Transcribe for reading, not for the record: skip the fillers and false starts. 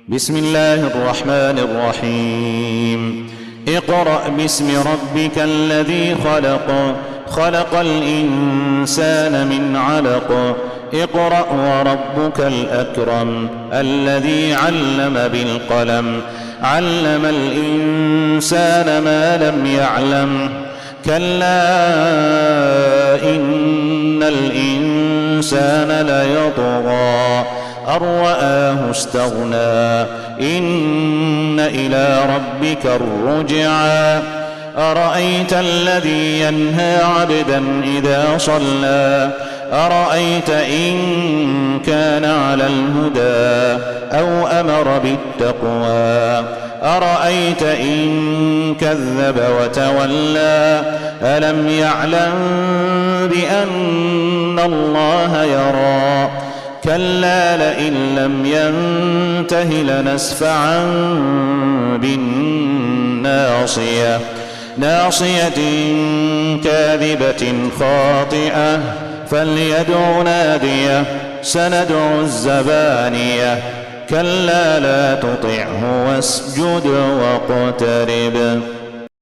بسم الله الرحمن الرحيم. اقرأ باسم ربك الذي خلق، خلق الإنسان من علق. اقرأ وربك الأكرم الذي علم بالقلم، علم الإنسان ما لم يعلم. كلا إن الإنسان ليطغى أن رآه استغنى، إن إلى ربك الرجعى. أرأيت الذي ينهى عبدا إذا صلى، أرأيت إن كان على الهدى أو أمر بالتقوى، أرأيت إن كذب وتولى. ألم يعلم بأن الله يرى، كلا لئن لم ينته لنسفعا بالناصية، ناصية كاذبة خاطئة. فليدع ناديه، سندع الزبانية. كلا لا تطعه واسجد واقترب.